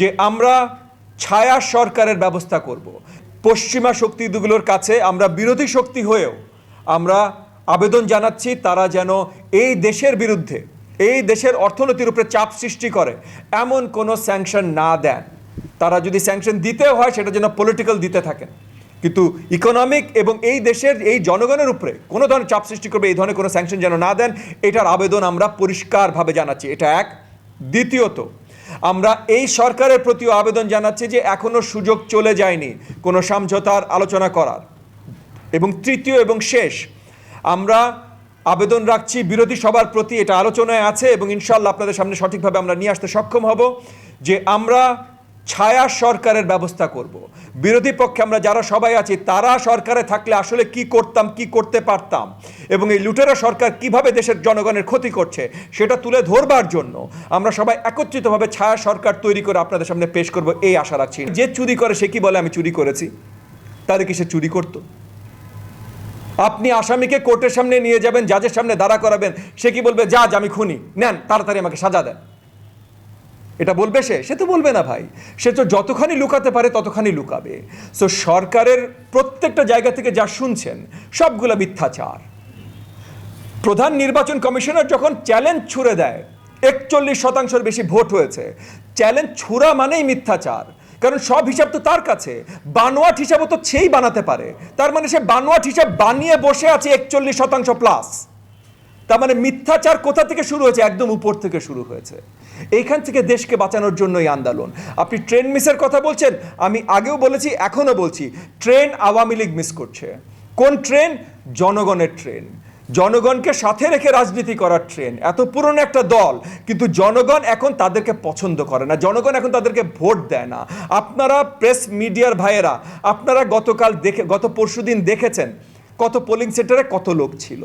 যে আমরা ছায়া সরকারের ব্যবস্থা করব। পশ্চিমা শক্তিগুলোর কাছে আমরা বিরোধী শক্তি হয়েও আমরা আবেদন জানাচ্ছি তারা যেন এই দেশের বিরুদ্ধে, এই দেশের অর্থনীতির উপরে চাপ সৃষ্টি করে এমন কোনো স্যাংশন না দেন। তারা যদি স্যাংশন দিতেও হয় সেটা যেন পলিটিক্যাল দিতে থাকেন, কিন্তু ইকোনমিক এবং এই দেশের এই জনগণের উপরে কোনো ধরনের চাপ সৃষ্টি করবে এই ধরনের কোনো স্যাংশন যেন না দেন, এটার আবেদন আমরা পরিষ্কারভাবে জানাচ্ছি। এটা এক। দ্বিতীয়ত, আমরা এই সরকারের প্রতিও আবেদন জানাচ্ছি যে এখনো সুযোগ চলে যায়নি কোনো সমঝোতার আলোচনা করার। এবং তৃতীয় এবং শেষ, আমরা আবেদন রাখছি বিরোধী সবার প্রতি, এটা আলোচনায় আছে এবং ইনশাআল্লাহ আপনাদের সামনে সঠিকভাবে আমরা নিয়ে আসতে সক্ষম হব, যে আমরা ছায়া সরকারের ব্যবস্থা করব। বিরোধী পক্ষে আমরা যারা সবাই আছি তারা সরকারে থাকলে আসলে কি করতাম, কি করতে পারতাম, এবং এই লুটেরা সরকার কিভাবে দেশের জনগণের ক্ষতি করছে সেটা তুলে ধরবার জন্য আমরা সবাই একত্রিতভাবে ছায়া সরকার তৈরি করে আপনাদের সামনে পেশ করব, এই আশা রাখছি। যে চুরি করে সে কি বলে আমি চুরি করেছি? তাহলে কি সে চুরি করতো? আপনি আসামিকে কোর্টের সামনে নিয়ে যাবেন, জাজের সামনে দাঁড়া করাবেন, সে কি বলবে জাজ আমি খুনি, নেন তাড়াতাড়ি আমাকে সাজা দেন? এটা বলবে সে তো বলবে না ভাই। সে তো যতখানি লুকাতে পারে ততখানি লুকাবে। সো সরকারের প্রত্যেকটা জায়গা থেকে যা শুনছেন সবগুলো মিথ্যাচার। প্রধান নির্বাচন কমিশনার যখন চ্যালেঞ্জ ছুড়ে দেয় 41% বেশি ভোট হয়েছে, চ্যালেঞ্জ ছুড়া মানেই মিথ্যাচার, কারণ সব হিসাব তো তার কাছে। বানোয়াট হিসাবও তো সেই বানাতে পারে, তার মানে সে বানোয়াট হিসাব বানিয়ে বসে আছে 41% প্লাস। তার মানে মিথ্যাচার কোথা থেকে শুরু হয়েছে? একদম উপর থেকে শুরু হয়েছে। এইখান থেকে দেশকে বাঁচানোর জন্য এই আন্দোলন। আপনি ট্রেন মিসের কথা বলছেন, আমি আগেও বলেছি এখনো বলছি, ট্রেন আওয়ামী লীগ মিস করছে। কোন ট্রেন? জনগণের ট্রেন, জনগণকে সাথে রেখে রাজনীতি করার ট্রেন। এত পুরনো একটা দল, কিন্তু জনগণ এখন তাদেরকে পছন্দ করে না, জনগণ এখন তাদেরকে ভোট দেয় না। আপনারা প্রেস মিডিয়ার ভাইয়েরা, আপনারা গত পরশুদিন দেখেছেন কত পোলিং সেন্টারে কত লোক ছিল।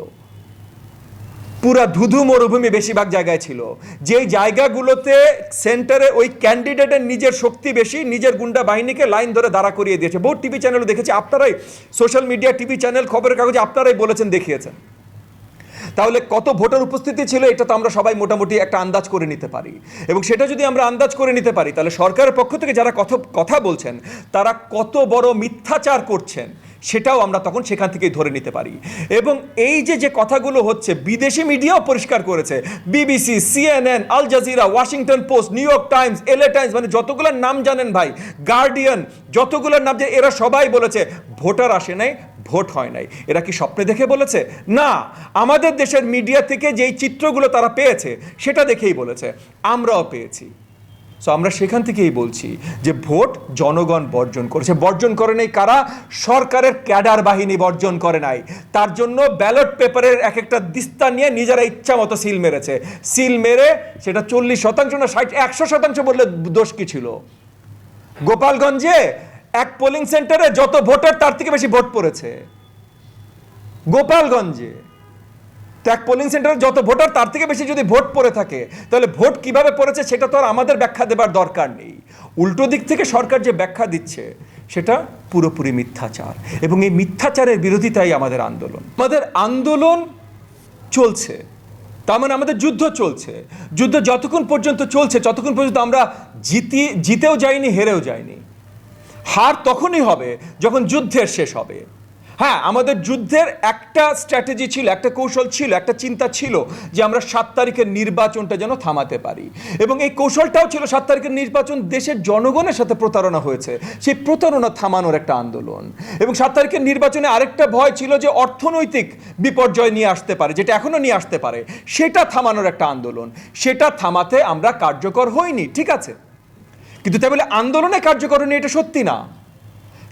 পুরা ধুধু মরুভূমি বেশিরভাগ জায়গায় ছিল। যেই জায়গাগুলোতে সেন্টারে ওই ক্যান্ডিডেটের নিজের শক্তি বেশি, নিজের গুন্ডা বাহিনীকে লাইন ধরে দাঁড়া করিয়ে দিয়েছে। বহু টিভি চ্যানেলও দেখেছি, আপনারাই সোশ্যাল মিডিয়া, টিভি চ্যানেল, খবরের কাগজে আপনারাই বলেছেন, দেখিয়েছেন। তাহলে কত ভোটার উপস্থিতি ছিল এটা তো আমরা সবাই মোটামুটি একটা আন্দাজ করে নিতে পারি। এবং সেটা যদি আমরা আন্দাজ করে নিতে পারি, তাহলে সরকারের পক্ষ থেকে যারা কথা বলছেন তারা কত বড় মিথ্যাচার করছেন সেটাও আমরা তখন সেখান থেকেই ধরে নিতে পারি। এবং এই যে কথাগুলো হচ্ছে বিদেশি মিডিয়াও পরিষ্কার করেছে, BBC, CNN, Al Jazeera, Washington Post, New York Times, LA Times, মানে যতগুলোর নাম জানেন ভাই, গার্ডিয়ান, যতগুলোর নাম এরা সবাই বলেছে ভোটার আসে নাই, ভোট হয় নাই। এরা কি স্বপ্নে দেখে বলেছে? না, আমাদের দেশের মিডিয়া থেকে যেই চিত্রগুলো তারা পেয়েছে সেটা দেখেই বলেছে, আমরাও পেয়েছি। সো আমরা সেখান থেকেই বলছি যে ভোট জনগণ বর্জন করেছে। বর্জন করে নাই কারা? সরকারের ক্যাডার বাহিনী বর্জন করে নাই। তার জন্য ব্যালট পেপারের এক একটা দিস্তা নিয়ে নিজেরা ইচ্ছা মতো সিল মেরেছে। সিল মেরে সেটা 40% না 100% বললে দোষ কি ছিল? গোপালগঞ্জে এক পোলিং সেন্টারে যত ভোটার তার থেকে বেশি ভোট পড়েছে। গোপালগঞ্জে এক পোলিং সেন্টারে যত ভোটার তার থেকে বেশি যদি ভোট পড়ে থাকে, তাহলে ভোট কিভাবে পড়েছে সেটা তো আর আমাদের ব্যাখ্যা দেবার দরকার নেই। উল্টো দিক থেকে সরকার যে ব্যাখ্যা দিচ্ছে সেটা পুরোপুরি মিথ্যাচার, এবং এই মিথ্যাচারের বিরোধিতাই আমাদের আন্দোলন। আমাদের আন্দোলন চলছে, তার মানে আমাদের যুদ্ধ চলছে। যুদ্ধ যতক্ষণ পর্যন্ত চলছে ততক্ষণ পর্যন্ত আমরা জিতেও যাইনি, হেরেও যাইনি। হার তখনই হবে যখন যুদ্ধের শেষ হবে। হ্যাঁ, আমাদের যুদ্ধের একটা স্ট্র্যাটেজি ছিল, একটা কৌশল ছিল, একটা চিন্তা ছিল যে আমরা 7 তারিখের নির্বাচনটা যেন থামাতে পারি। এবং এই কৌশলটাও ছিল 7 তারিখের নির্বাচন দেশের জনগণের সাথে প্রতারণা হয়েছে, সেই প্রতারণা থামানোর একটা আন্দোলন। এবং 7 তারিখের নির্বাচনে আরেকটা ভয় ছিল যে অর্থনৈতিক বিপর্যয় নিয়ে আসতে পারে, যেটা এখনো নিয়ে আসতে পারে, সেটা থামানোর একটা আন্দোলন। সেটা থামাতে আমরা কার্যকর হইনি, ঠিক আছে, কিন্তু তাই বলে আন্দোলনে কার্যকর হয়নি এটা সত্যি না।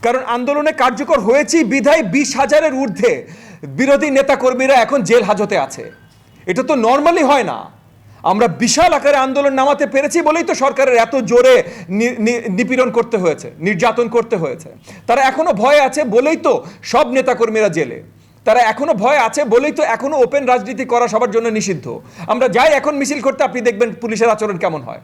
কারণ আন্দোলনে কার্যকর হয়েছি বিধায় 20,000-এর ঊর্ধ্বে বিরোধী নেতাকর্মীরা এখন জেল হাজতে আছে। এটা তো নর্মালি হয় না। আমরা বিশাল আকারে আন্দোলন নামাতে পেরেছি বলেই তো সরকারের এত জোরে নিপীড়ন করতে হয়েছে, নির্যাতন করতে হয়েছে। তারা এখনো ভয় আছে বলেই তো সব নেতাকর্মীরা জেলে। তারা এখনো ভয় আছে বলেই তো এখনো ওপেন রাজনীতি করা সবার জন্য নিষিদ্ধ। আমরা যাই এখন মিছিল করতে, আপনি দেখবেন পুলিশের আচরণ কেমন হয়।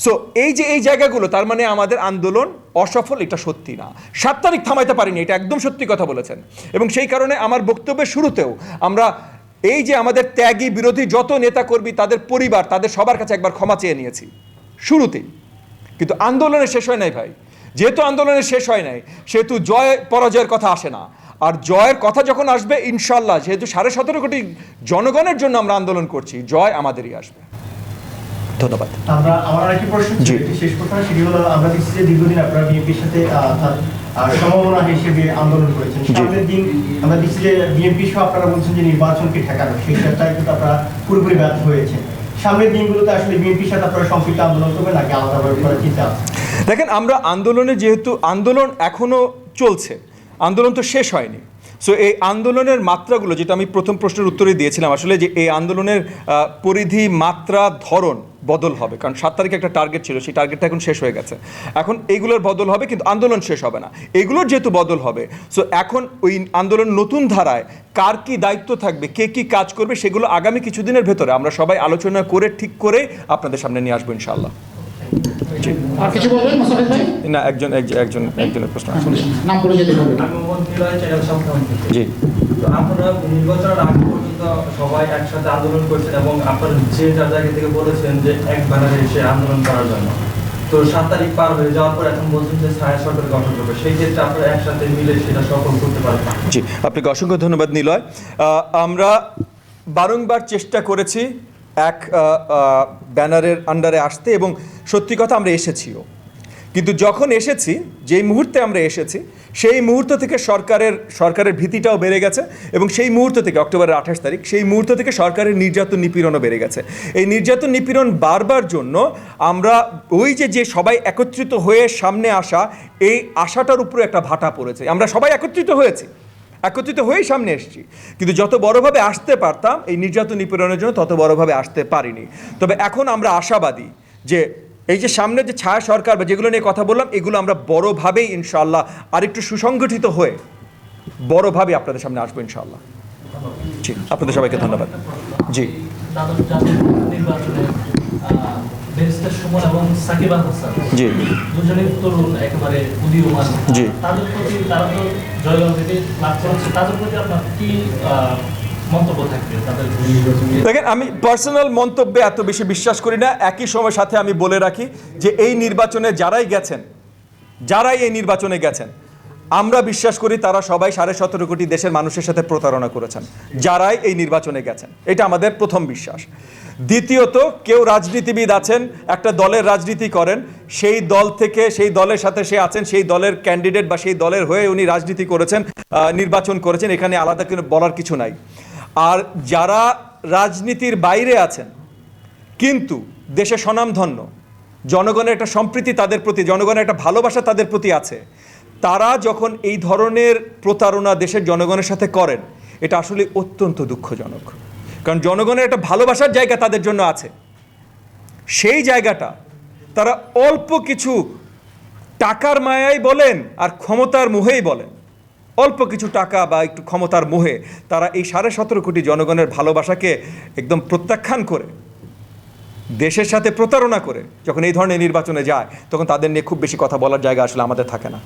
সো এই জায়গাগুলো, তার মানে আমাদের আন্দোলন অসফল, এটা সত্যি না। 7 তারিখ থামাইতে পারিনি, এটা একদম সত্যি কথা বলেছেন। এবং সেই কারণে আমার বক্তব্যের শুরুতেও আমরা এই যে আমাদের ত্যাগী বিরোধী যত নেতাকর্মী, তাদের পরিবার, তাদের সবার কাছে একবার ক্ষমা চেয়ে নিয়েছি শুরুতেই। কিন্তু আন্দোলনের শেষ হয় নাই ভাই। যেহেতু আন্দোলনের শেষ হয় নাই, সেহেতু জয় পরাজয়ের কথা আসে না। আর জয়ের কথা যখন আসবে ইনশাল্লাহ, যেহেতু 17.5 কোটি জনগণের জন্য আমরা আন্দোলন করছি, জয় আমাদেরই আসবে। ধন্যবাদ। আমার আরেকটি প্রশ্ন ছিল, শেষ প্রশ্ন, সেটি হলো আমরা দেখছি যে দীর্ঘদিন আপনারা বিএনপির সাথে সম্ভাবনা হিসেবে আন্দোলন করেছেন। সামনের দিন আমরা দেখছি যে বিএনপি সহ আপনারা বলছেন যে নির্বাচনকে ঠেকানো, সেই চেষ্টায় কিন্তু আপনারা পুরোপুরি ব্যর্থ হয়েছেন। সামনের দিনগুলোতে আসলে বিএনপির সাথে আপনারা সম্পৃক্ত আন্দোলন করবেন নাকি আলাদাভাবে করার চিন্তা আছে? দেখেন, আমরা আন্দোলনে, যেহেতু আন্দোলন এখনো চলছে, আন্দোলন তো শেষ হয়নি। সো এই আন্দোলনের মাত্রাগুলো, যেটা আমি প্রথম প্রশ্নের উত্তরে দিয়েছিলাম আসলে, যে এই আন্দোলনের পরিধি, মাত্রা, ধরন বদল হবে। কারণ 7 তারিখে একটা টার্গেট ছিল, সেই টার্গেটটা এখন শেষ হয়ে গেছে। এখন এইগুলোর বদল হবে, কিন্তু আন্দোলন শেষ হবে না। এগুলোর যেহেতু বদল হবে, সো এখন ওই আন্দোলন নতুন ধারায় কার কী দায়িত্ব থাকবে, কে কী কাজ করবে, সেগুলো আগামী কিছুদিনের ভেতরে আমরা সবাই আলোচনা করে ঠিক করে আপনাদের সামনে নিয়ে আসবো ইনশাআল্লাহ। আর কিছু বলবেন মোসাফের ভাই? না, একজনের প্রশ্ন আসলে। নাম করে যেতে হবে। জি, তো আপনারা নির্বাচনের আগে পর্যন্ত সবাই একসাথে আন্দোলন করছেন এবং আপনারা যে যার জায়গা থেকে বলেছেন যে এক ব্যানারে এসে আন্দোলন করার জন্য। তো 7 তারিখ পার হয়ে যাওয়ার পর এখন বলছেন যে ছায়া সরকার গঠন করবে, সেই ক্ষেত্রে আপনারা একসাথে মিলে সেটা সফল করতে পারবেন? জি, আপনাকে অসংখ্য ধন্যবাদ নিলয়। আমরা বারংবার চেষ্টা করেছি এক ব্যানারের আন্ডারে আসতে, এবং সত্যি কথা আমরা এসেছিও। কিন্তু যখন এসেছি, যেই মুহূর্তে আমরা এসেছি, সেই মুহূর্ত থেকে সরকারের ভীতিটাও বেড়ে গেছে, এবং সেই মুহূর্ত থেকে অক্টোবরের 28 তারিখ, সেই মুহূর্ত থেকে সরকারের নির্যাতন নিপীড়নও বেড়ে গেছে। এই নির্যাতন নিপীড়ন বারবার জন্য আমরা ওই যে সবাই একত্রিত হয়ে সামনে আসা, এই আশাটার উপরে একটা ভাটা পড়েছে। আমরা সবাই একত্রিত হয়েই সামনে এসেছি, কিন্তু যত বড়োভাবে আসতে পারতাম এই নির্যাতন নিপীড়নের জন্য, তত বড়োভাবে আসতে পারিনি। তবে এখন আমরা আশাবাদী যে এই যে সামনে যে ছায়া সরকার বা যেগুলো নিয়ে কথা বললাম, এগুলো আমরা বড়োভাবেই ইনশাআল্লাহ আরেকটু সুসংগঠিত হয়ে বড়োভাবে আপনাদের সামনে আসবো ইনশাআল্লাহ। জি, আপনাদের সবাইকে ধন্যবাদ। জি, ব্যারিস্টার সুমন এবং সাকিব আল হাসান, জি, দুজনেই তরুণ, একেবারে উদীয়মান। জি, তাদের প্রতি, তারা তো জয়গাঁও থেকে লাভ করেছে, তাদের প্রতি আপনার কি মন্তব্য থাকবে? তাদের দেখেন, আমি পার্সোনাল মন্তব্যে এত বেশি বিশ্বাস করি না। একই সময় সাথে আমি বলে রাখি যে এই নির্বাচনে যারাই এই নির্বাচনে গেছেন, আমরা বিশ্বাস করি তারা সবাই 17.5 কোটি দেশের মানুষের সাথে প্রতারণা করেছেন, যারাই এই নির্বাচনে গেছেন। এটা আমাদের প্রথম বিশ্বাস। দ্বিতীয়ত, কেউ রাজনীতিবিদ আছেন, একটা দলের রাজনীতি করেন, সেই দল থেকে, সেই দলের সাথে সে আছেন, সেই দলের ক্যান্ডিডেট বা সেই দলের হয়ে উনি রাজনীতি করেছেন, নির্বাচন করেছেন, এখানে আলাদা করে বলার কিছু নাই। আর যারা রাজনীতির বাইরে আছেন কিন্তু দেশে স্বনামধন্য, জনগণের একটা সম্প্রীতি তাদের প্রতি, জনগণের একটা ভালোবাসা তাদের প্রতি আছে, তারা যখন এই ধরনের প্রতারণা দেশের জনগণের সাথে করেন, এটা আসলে অত্যন্ত দুঃখজনক। কারণ জনগণের একটা ভালোবাসার জায়গা তাদের জন্য আছে, সেই জায়গাটা তারা অল্প কিছু টাকার মায়াই বলেন আর ক্ষমতার মোহেই বলেন, অল্প কিছু টাকা বা একটু ক্ষমতার মোহে তারা এই 17.5 কোটি জনগণের ভালোবাসাকে একদম প্রত্যাখ্যান করে, দেশের সাথে প্রতারণা করে যখন এই ধরনের নির্বাচনে যায়, তখন তাদের নিয়ে খুব বেশি কথা বলার জায়গা আসলে আমাদের থাকে না।